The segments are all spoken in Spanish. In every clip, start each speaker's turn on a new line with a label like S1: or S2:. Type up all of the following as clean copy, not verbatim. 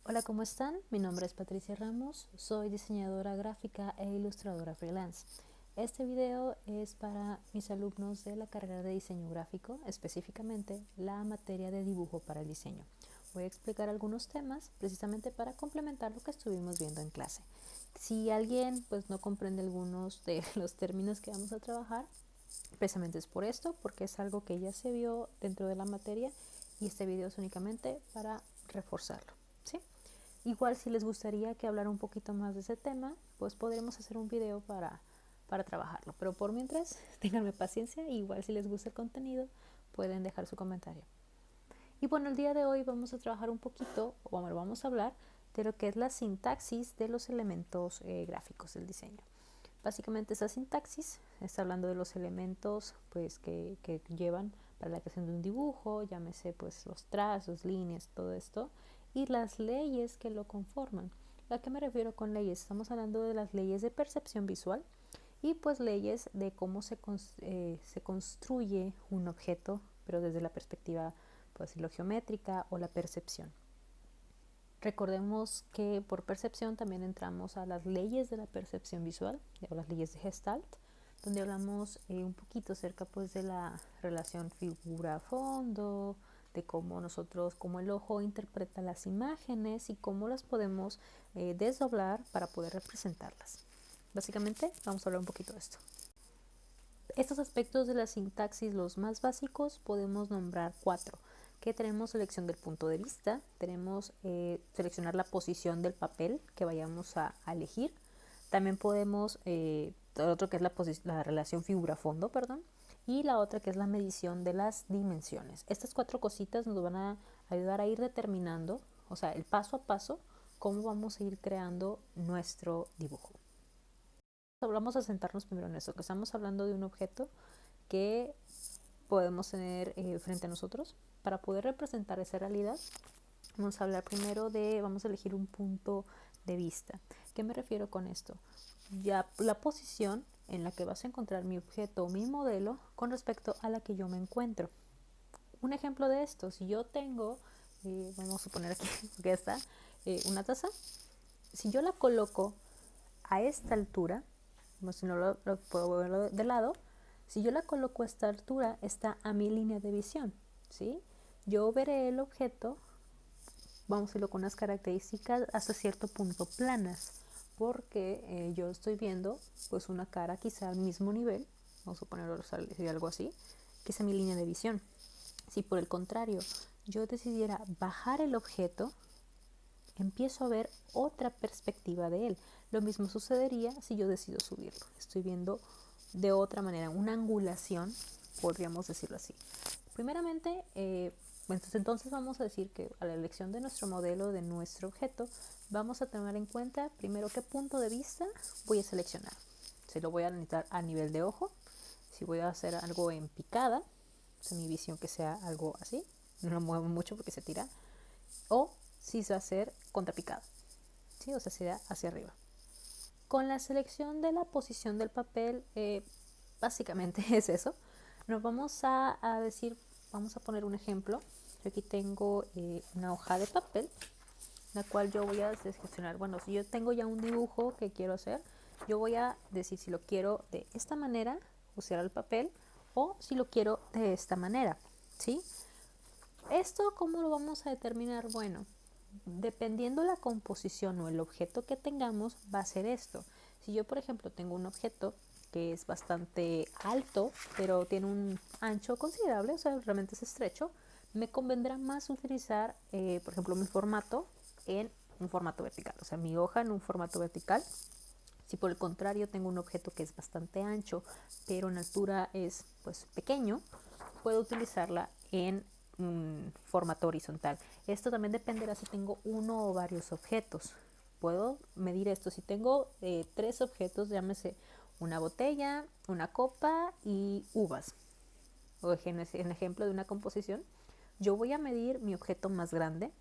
S1: Hola, ¿cómo están? Mi nombre es Patricia Ramos, soy diseñadora gráfica e ilustradora freelance. Este video es para mis alumnos de la carrera de diseño gráfico, específicamente la materia de dibujo para el diseño. Voy a explicar algunos temas precisamente para complementar lo que estuvimos viendo en clase. Si alguien no comprende algunos de los términos que vamos a trabajar, precisamente es por esto, porque es algo que ya se vio dentro de la materia y este video es únicamente para reforzarlo, ¿sí? Igual si les gustaría que hablara un poquito más de ese tema, pues podremos hacer un video para trabajarlo. Pero por mientras, ténganme paciencia, igual si les gusta el contenido, pueden dejar su comentario. Y bueno, el día de hoy vamos a trabajar un poquito, o bueno, vamos a hablar de lo que es la sintaxis de los elementos gráficos del diseño. Básicamente esa sintaxis está hablando de los elementos que llevan para la creación de un dibujo, llámese los trazos, líneas, todo esto, y las leyes que lo conforman. ¿A qué me refiero con leyes? Estamos hablando de las leyes de percepción visual y leyes de cómo se construye un objeto, pero desde la perspectiva lo geométrica o la percepción. Recordemos que por percepción también entramos a las leyes de la percepción visual o las leyes de Gestalt, donde hablamos un poquito acerca de la relación figura-fondo, de cómo cómo el ojo interpreta las imágenes y cómo las podemos desdoblar para poder representarlas. Básicamente vamos a hablar un poquito de esto. Estos aspectos de la sintaxis, los más básicos, podemos nombrar 4. Que tenemos selección del punto de vista, tenemos seleccionar la posición del papel que vayamos a elegir. También podemos, otro que es la relación figura-fondo, y la otra que es la medición de las dimensiones. Estas 4 cositas nos van a ayudar a ir determinando, o sea, el paso a paso, cómo vamos a ir creando nuestro dibujo. Vamos a sentarnos primero en eso, que estamos hablando de un objeto que podemos tener frente a nosotros. Para poder representar esa realidad, vamos a hablar primero vamos a elegir un punto de vista. ¿Qué me refiero con esto? Ya la posición en la que vas a encontrar mi objeto o mi modelo con respecto a la que yo me encuentro. Un ejemplo de esto, si yo tengo, vamos a poner aquí que está, una taza, si yo la coloco a esta altura, como si no lo puedo verlo de lado, si yo la coloco a esta altura, está a mi línea de visión, ¿sí? Yo veré el objeto, vamos a irlo con unas características hasta cierto punto planas, porque yo estoy viendo una cara quizá al mismo nivel, vamos a ponerlo algo así, que es a mi línea de visión. Si por el contrario yo decidiera bajar el objeto, empiezo a ver otra perspectiva de él. Lo mismo sucedería si yo decido subirlo. Estoy viendo de otra manera, una angulación, podríamos decirlo así. Primeramente, entonces vamos a decir que a la elección de nuestro modelo, de nuestro objeto, vamos a tener en cuenta primero qué punto de vista voy a seleccionar. Si lo voy a necesitar a nivel de ojo, si voy a hacer algo en picada, o sea, mi visión que sea algo así, no lo muevo mucho porque se tira, o si se va a hacer contrapicado, ¿sí? O sea, será hacia arriba. Con la selección de la posición del papel, básicamente es eso. Nos vamos a decir, vamos a poner un ejemplo. Yo aquí tengo una hoja de papel, la cual yo voy a seleccionar. Bueno, si yo tengo ya un dibujo que quiero hacer, yo voy a decir si lo quiero de esta manera, usar el papel, o si lo quiero de esta manera, ¿sí? ¿Esto cómo lo vamos a determinar? Bueno, dependiendo la composición o el objeto que tengamos, va a ser esto. Si yo, por ejemplo, tengo un objeto que es bastante alto, pero tiene un ancho considerable, o sea, realmente es estrecho, me convendrá más utilizar, por ejemplo, mi formato en un formato vertical, o sea, mi hoja en un formato vertical. Si por el contrario tengo un objeto que es bastante ancho, pero en altura es pequeño, puedo utilizarla en un formato horizontal. Esto también dependerá si tengo uno o varios objetos. Puedo medir esto. Si tengo 3 objetos, llámese una botella, una copa y uvas, o en ejemplo de una composición, yo voy a medir mi objeto más grande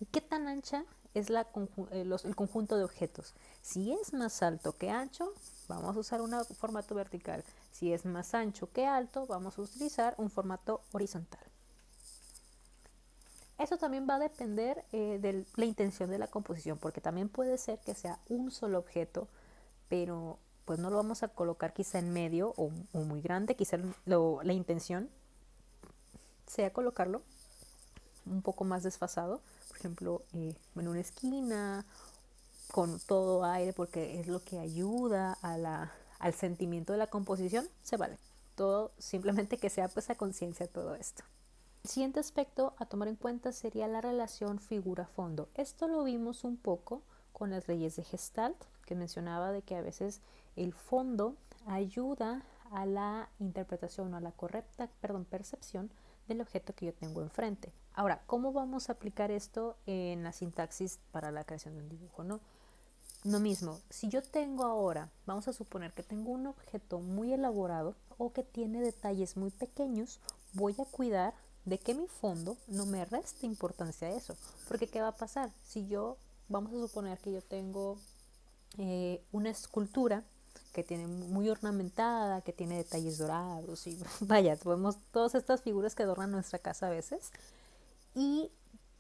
S1: y qué tan ancha es el conjunto de objetos. Si es más alto que ancho, vamos a usar un formato vertical. Si es más ancho que alto, vamos a utilizar un formato horizontal. Eso también va a depender de la intención de la composición, porque también puede ser que sea un solo objeto, pero pues no lo vamos a colocar quizá en medio o muy grande, quizá la intención sea colocarlo un poco más desfasado, por ejemplo, en una esquina, con todo aire, porque es lo que ayuda al sentimiento de la composición, se vale. Todo, simplemente que sea pues a conciencia todo esto. El siguiente aspecto a tomar en cuenta sería la relación figura-fondo. Esto lo vimos un poco con las leyes de Gestalt, que mencionaba de que a veces el fondo ayuda a la interpretación o a la correcta, percepción del objeto que yo tengo enfrente. Ahora, ¿cómo vamos a aplicar esto en la sintaxis para la creación de un dibujo, no? Lo mismo, si yo tengo ahora, vamos a suponer que tengo un objeto muy elaborado o que tiene detalles muy pequeños, voy a cuidar de que mi fondo no me reste importancia a eso. Porque ¿qué va a pasar? Si yo, vamos a suponer que yo tengo una escultura que tiene muy ornamentada, que tiene detalles dorados y vaya, vemos todas estas figuras que adornan nuestra casa a veces y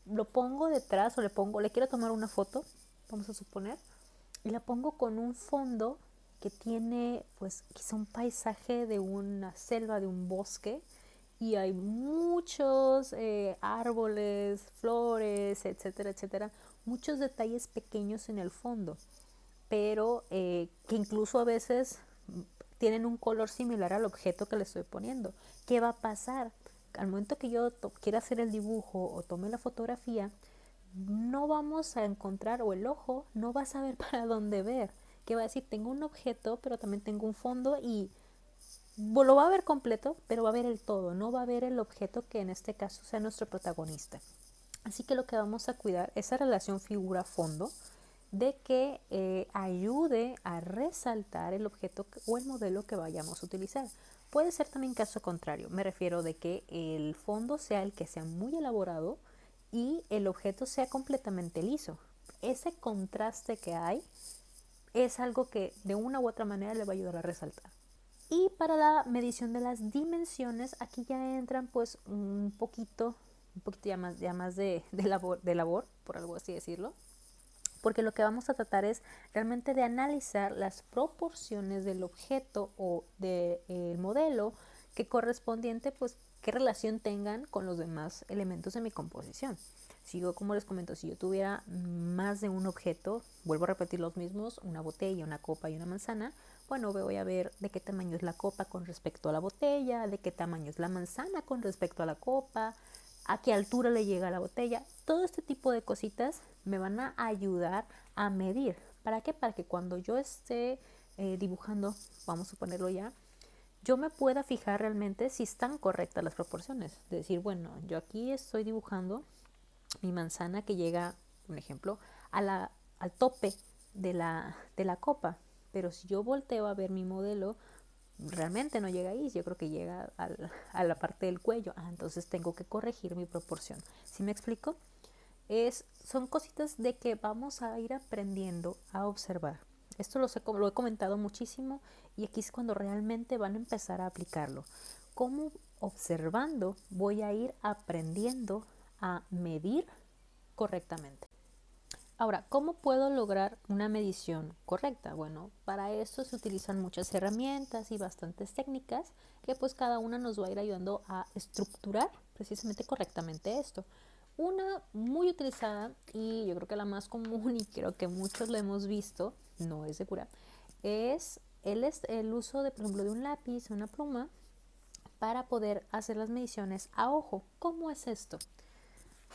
S1: lo pongo detrás o le quiero tomar una foto, vamos a suponer, y la pongo con un fondo que tiene pues quizá un paisaje de una selva, de un bosque, y hay muchos árboles, flores, etcétera, etcétera, muchos detalles pequeños en el fondo, pero que incluso a veces tienen un color similar al objeto que le estoy poniendo. ¿Qué va a pasar? Al momento que yo quiera hacer el dibujo o tome la fotografía, no vamos a encontrar, o el ojo no va a saber para dónde ver. Que va a decir, tengo un objeto, pero también tengo un fondo y lo va a ver completo, pero va a ver el todo, no va a ver el objeto que en este caso sea nuestro protagonista. Así que lo que vamos a cuidar es esa relación figura-fondo, de que ayude a resaltar el objeto o el modelo que vayamos a utilizar. Puede ser también caso contrario, me refiero de que el fondo sea el que sea muy elaborado y el objeto sea completamente liso. Ese contraste que hay es algo que de una u otra manera le va a ayudar a resaltar. Y para la medición de las dimensiones, aquí ya entran pues un poquito ya más de labor, por algo así decirlo, porque lo que vamos a tratar es realmente de analizar las proporciones del objeto o del modelo que correspondiente, pues qué relación tengan con los demás elementos de mi composición. Si yo, como les comento, si yo tuviera más de un objeto, vuelvo a repetir los mismos, una botella, una copa y una manzana, bueno, voy a ver de qué tamaño es la copa con respecto a la botella, de qué tamaño es la manzana con respecto a la copa, a qué altura le llega la botella. Todo este tipo de cositas me van a ayudar a medir. ¿Para qué? Para que cuando yo esté dibujando, vamos a ponerlo ya, yo me pueda fijar realmente si están correctas las proporciones. De decir, bueno, yo aquí estoy dibujando mi manzana que llega, un ejemplo, al tope de la copa. Pero si yo volteo a ver mi modelo, realmente no llega ahí, yo creo que llega a la parte del cuello. Entonces tengo que corregir mi proporción. ¿Sí me explico? Son cositas de que vamos a ir aprendiendo a observar. Esto lo he comentado muchísimo y aquí es cuando realmente van a empezar a aplicarlo. Cómo observando voy a ir aprendiendo a medir correctamente. Ahora, ¿cómo puedo lograr una medición correcta? Bueno, para esto se utilizan muchas herramientas y bastantes técnicas que pues cada una nos va a ir ayudando a estructurar precisamente correctamente esto. Una muy utilizada y yo creo que la más común y creo que muchos lo hemos visto, no es de cura, es el uso de, por ejemplo, de un lápiz o una pluma para poder hacer las mediciones a ojo. ¿Cómo es esto?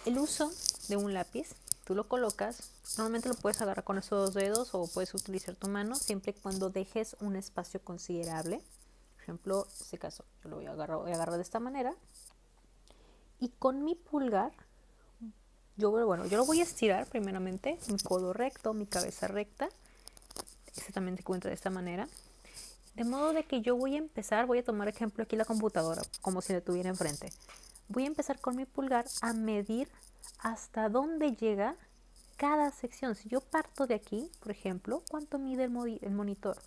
S1: El uso de un lápiz, tú lo colocas, normalmente lo puedes agarrar con esos dos dedos o puedes utilizar tu mano siempre y cuando dejes un espacio considerable. Por ejemplo, en este caso yo lo voy a agarrar de esta manera y con mi pulgar yo lo voy a estirar primeramente, mi codo recto, mi cabeza recta, exactamente se encuentra de esta manera, de modo de que yo voy a tomar ejemplo aquí la computadora, como si la tuviera enfrente. Voy a empezar con mi pulgar a medir hasta dónde llega cada sección. Si yo parto de aquí, por ejemplo, ¿cuánto mide el monitor?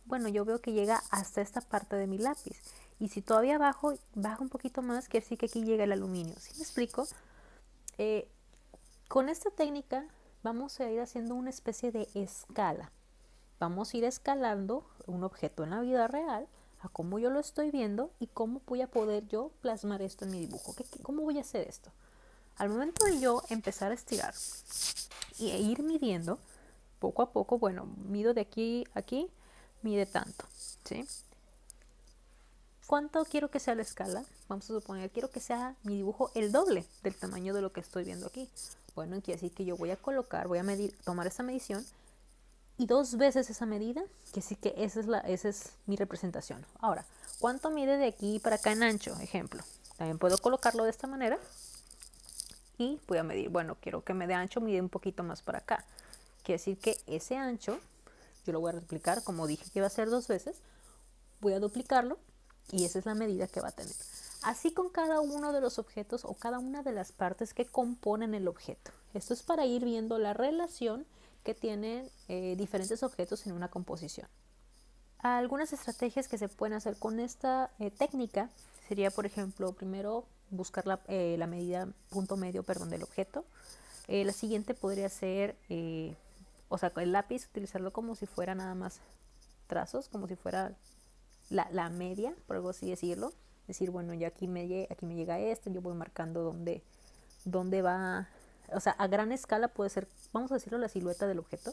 S1: Bueno, yo veo que llega hasta esta parte de mi lápiz. Y si todavía bajo un poquito más, quiere decir que aquí llega el aluminio. ¿Sí me explico? Eh, con esta técnica vamos a ir haciendo una especie de escala. Vamos a ir escalando un objeto en la vida real a cómo yo lo estoy viendo y cómo voy a poder yo plasmar esto en mi dibujo. ¿Cómo voy a hacer esto? Al momento de yo empezar a estirar e ir midiendo, poco a poco, bueno, mido de aquí a aquí, mide tanto, ¿sí? ¿Cuánto quiero que sea la escala? Vamos a suponer, quiero que sea mi dibujo el doble del tamaño de lo que estoy viendo aquí. Bueno, quiere decir que yo voy a colocar, voy a medir, tomar esa medición y 2 veces esa medida, que sí que esa es mi representación. Ahora, ¿cuánto mide de aquí para acá en ancho? Ejemplo, también puedo colocarlo de esta manera y voy a medir, bueno, quiero que me dé ancho, mide un poquito más para acá. Quiere decir que ese ancho, yo lo voy a replicar, como dije que iba a ser 2 veces, voy a duplicarlo y esa es la medida que va a tener. Así con cada uno de los objetos o cada una de las partes que componen el objeto. Esto es para ir viendo la relación que tienen diferentes objetos en una composición. Algunas estrategias que se pueden hacer con esta técnica sería, por ejemplo, primero buscar la medida punto medio, perdón, del objeto. La siguiente podría ser, o sea, el lápiz, utilizarlo como si fuera nada más trazos, como si fuera la media, por algo así decirlo. Decir, bueno, ya aquí me llega esto, yo voy marcando dónde va. O sea, a gran escala puede ser, vamos a decirlo, la silueta del objeto.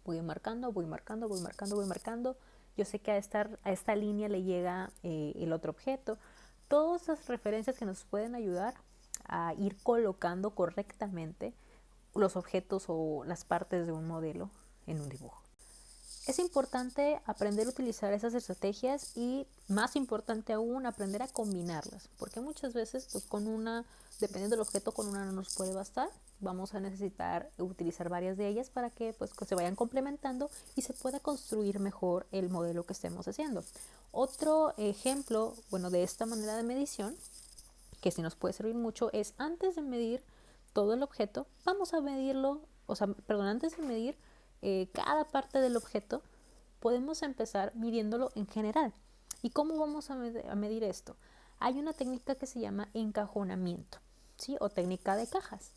S1: Voy marcando, voy marcando, voy marcando, voy marcando. Yo sé que a esta línea le llega el otro objeto. Todas esas referencias que nos pueden ayudar a ir colocando correctamente los objetos o las partes de un modelo en un dibujo. Es importante aprender a utilizar esas estrategias y, más importante aún, aprender a combinarlas, porque muchas veces pues dependiendo del objeto, con una no nos puede bastar. Vamos a necesitar utilizar varias de ellas para que pues se vayan complementando y se pueda construir mejor el modelo que estemos haciendo. Otro ejemplo, bueno, de esta manera de medición, que sí nos puede servir mucho, es antes de medir todo el objeto, vamos a medirlo, antes de medir cada parte del objeto, podemos empezar midiéndolo en general. ¿Y cómo vamos a medir esto? Hay una técnica que se llama encajonamiento, ¿sí? O técnica de cajas.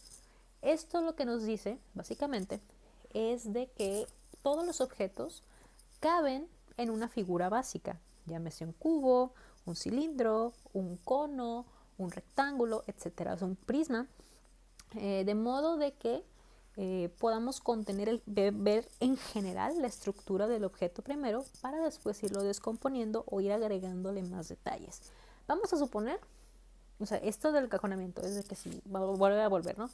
S1: Esto lo que nos dice, básicamente, es de que todos los objetos caben en una figura básica, llámese un cubo, un cilindro, un cono, un rectángulo, etcétera, un prisma, de modo de que podamos contener ver en general la estructura del objeto primero para después irlo descomponiendo o ir agregándole más detalles. Vamos a suponer, o sea, esto del encajonamiento es de que si vuelve a volver, ¿no?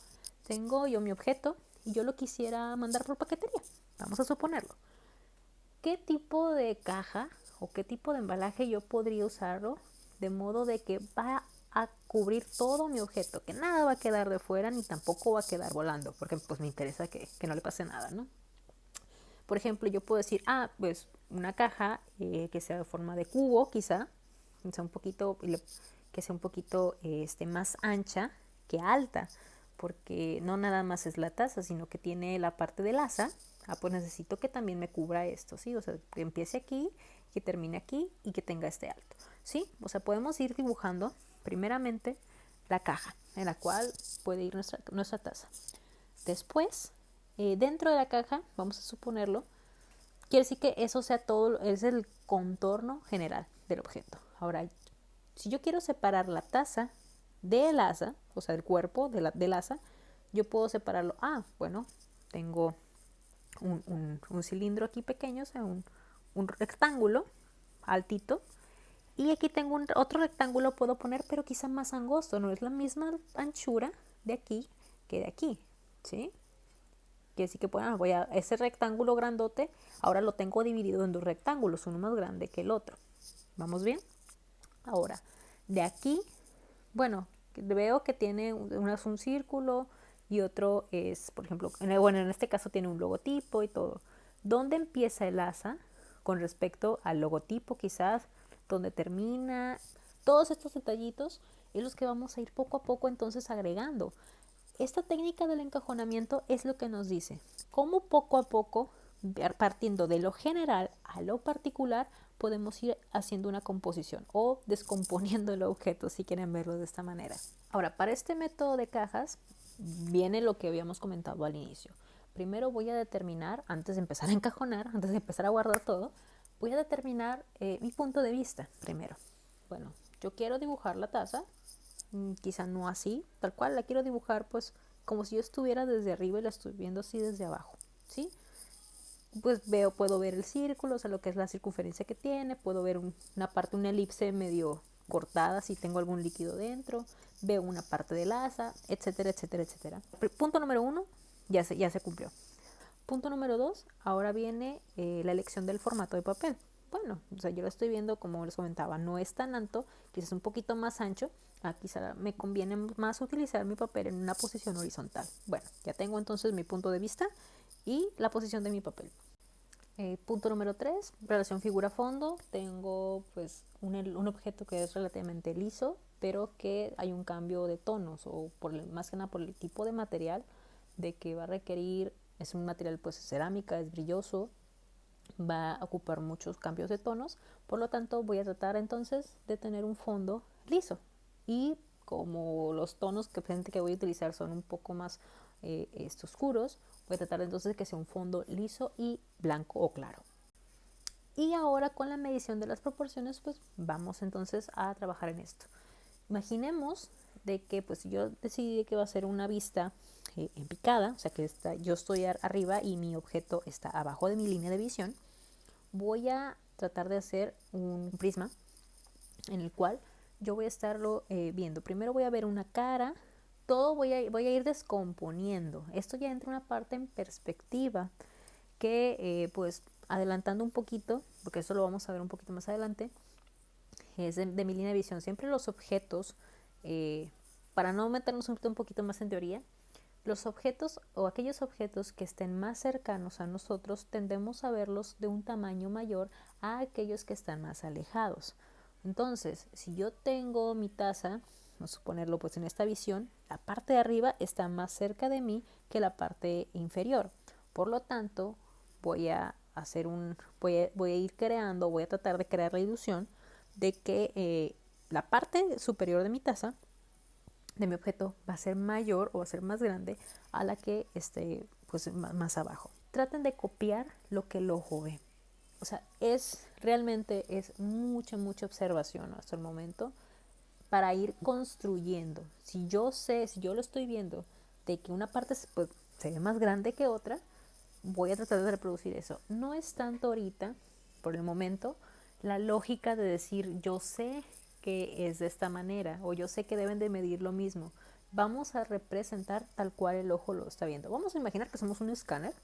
S1: Tengo yo mi objeto y yo lo quisiera mandar por paquetería, vamos a suponerlo. ¿Qué tipo de caja o qué tipo de embalaje yo podría usarlo de modo de que va a cubrir todo mi objeto, que nada va a quedar de fuera ni tampoco va a quedar volando, porque pues me interesa que no le pase nada, ¿no? Por ejemplo, yo puedo decir, pues una caja que sea de forma de cubo, quizá, que sea un poquito más ancha que alta, porque no nada más es la taza, sino que tiene la parte del asa. Pues necesito que también me cubra esto, ¿sí? O sea, que empiece aquí, que termine aquí y que tenga este alto, ¿sí? O sea, podemos ir dibujando primeramente la caja en la cual puede ir nuestra taza. Después, dentro de la caja, vamos a suponerlo, quiere decir que eso sea todo, es el contorno general del objeto. Ahora, si yo quiero separar la taza del asa, o sea, el cuerpo del asa, yo puedo separarlo. Bueno, tengo un cilindro aquí pequeño, o sea, un rectángulo altito, y aquí tengo otro rectángulo, puedo poner, pero quizá más angosto, no es la misma anchura de aquí que de aquí, ¿sí? Quiere decir que ese rectángulo grandote, ahora lo tengo dividido en 2 rectángulos, uno más grande que el otro. ¿Vamos bien? Ahora, de aquí, bueno, veo que tiene uno es un círculo y otro es, por ejemplo, en este caso tiene un logotipo y todo. ¿Dónde empieza el asa con respecto al logotipo quizás? ¿Dónde termina? Todos estos detallitos es los que vamos a ir poco a poco entonces agregando. Esta técnica del encajonamiento es lo que nos dice cómo poco a poco, partiendo de lo general a lo particular, podemos ir haciendo una composición o descomponiendo el objeto, si quieren verlo de esta manera. Ahora, para este método de cajas viene lo que habíamos comentado al inicio. Primero voy a determinar, antes de empezar a encajonar, antes de empezar a guardar todo, voy a determinar mi punto de vista primero. Bueno, yo quiero dibujar la taza, quizá no así, tal cual, la quiero dibujar pues como si yo estuviera desde arriba y la estoy viendo así desde abajo, ¿sí? Pues puedo ver el círculo, o sea, lo que es la circunferencia que tiene, puedo ver una parte, una elipse medio cortada si tengo algún líquido dentro, veo una parte del asa, etcétera, etcétera, etcétera. Punto número 1, ya se cumplió. Punto número 2, ahora viene la elección del formato de papel. Bueno, o sea, yo lo estoy viendo como les comentaba, no es tan alto, quizás un poquito más ancho, quizá me conviene más utilizar mi papel en una posición horizontal. Bueno, ya tengo entonces mi punto de vista y la posición de mi papel. Punto número 3, relación figura-fondo. Tengo pues un objeto que es relativamente liso, pero que hay un cambio de tonos, o más que nada por el tipo de material de que va a requerir. Es un material pues cerámica, es brilloso, va a ocupar muchos cambios de tonos, por lo tanto voy a tratar entonces de tener un fondo liso. Y como los tonos que voy a utilizar son un poco más oscuros, voy a tratar entonces de que sea un fondo liso y blanco o claro. Y ahora con la medición de las proporciones, pues vamos entonces a trabajar en esto. Imaginemos de que pues yo decidí que va a ser una vista en picada, o sea que yo estoy arriba y mi objeto está abajo de mi línea de visión. Voy a tratar de hacer un prisma en el cual yo voy a estarlo viendo. Primero voy a ver una cara, todo voy a ir descomponiendo. Esto ya entra una parte en perspectiva que pues adelantando un poquito, porque eso lo vamos a ver un poquito más adelante, es de mi línea de visión. Siempre los objetos, para no meternos un poquito más en teoría, los objetos o aquellos objetos que estén más cercanos a nosotros tendemos a verlos de un tamaño mayor a aquellos que están más alejados. Entonces, si yo tengo mi taza, vamos a ponerlo pues en esta visión, la parte de arriba está más cerca de mí que la parte inferior. Por lo tanto, voy a ir creando, voy a tratar de crear la ilusión de que la parte superior de mi taza, de mi objeto, va a ser mayor o va a ser más grande a la que esté pues más abajo. Traten de copiar lo que el ojo ve. O sea, realmente es mucha observación hasta el momento para ir construyendo. Si yo lo estoy viendo de que una parte pues, se ve más grande que otra, voy a tratar de reproducir eso. No es tanto ahorita, por el momento, la lógica de decir yo sé que es de esta manera o yo sé que deben de medir lo mismo. Vamos a representar tal cual el ojo lo está viendo. Vamos a imaginar que somos un escáner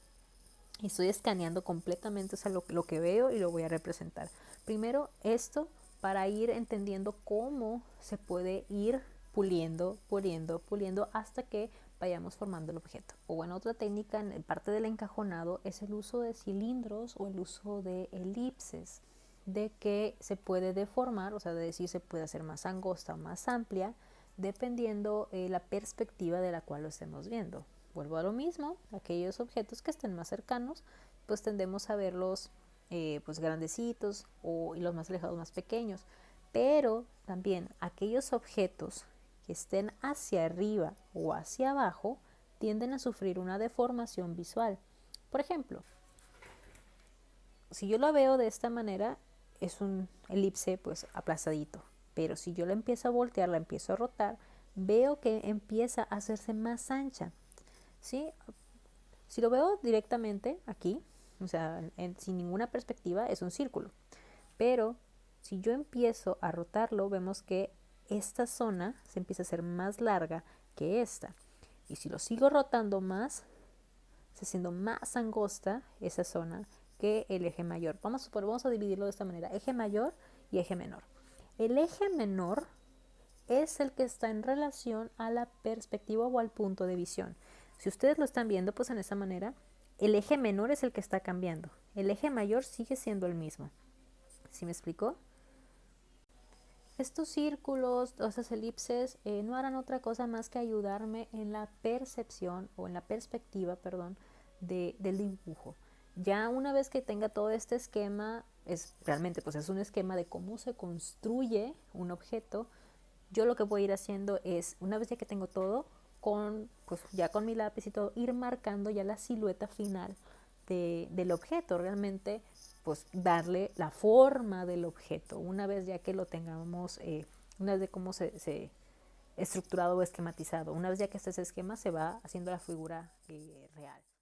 S1: y estoy escaneando completamente, o sea, lo que veo y lo voy a representar. Primero esto para ir entendiendo cómo se puede ir puliendo hasta que vayamos formando el objeto. O bueno, otra técnica en parte del encajonado es el uso de cilindros o el uso de elipses, de que se puede deformar, o sea, de decir se puede hacer más angosta o más amplia, dependiendo la perspectiva de la cual lo estemos viendo. Vuelvo a lo mismo, aquellos objetos que estén más cercanos, pues tendemos a verlos pues grandecitos y los más alejados más pequeños. Pero también aquellos objetos que estén hacia arriba o hacia abajo tienden a sufrir una deformación visual. Por ejemplo, si yo lo veo de esta manera, es un elipse pues aplastadito. Pero si yo la empiezo a voltear, la empiezo a rotar, veo que empieza a hacerse más ancha. ¿Sí? Si lo veo directamente aquí, o sea, sin ninguna perspectiva, es un círculo. Pero si yo empiezo a rotarlo, vemos que esta zona se empieza a hacer más larga que esta. Y si lo sigo rotando más, se haciendo más angosta esa zona que el eje mayor. Vamos a dividirlo de esta manera, eje mayor y eje menor. El eje menor es el que está en relación a la perspectiva o al punto de visión. Si ustedes lo están viendo, pues en esa manera, el eje menor es el que está cambiando. El eje mayor sigue siendo el mismo. ¿Sí me explicó? Estos círculos o esas elipses no harán otra cosa más que ayudarme en la percepción o en la perspectiva, perdón, del dibujo. Ya una vez que tenga todo este esquema, realmente pues es un esquema de cómo se construye un objeto. yo lo que voy a ir haciendo es, una vez ya que tengo todo, pues ya con mi lápiz y todo, ir marcando ya la silueta final del objeto, realmente pues darle la forma del objeto, una vez ya que lo tengamos, una vez de cómo se estructurado o esquematizado, una vez ya que está ese esquema se va haciendo la figura real.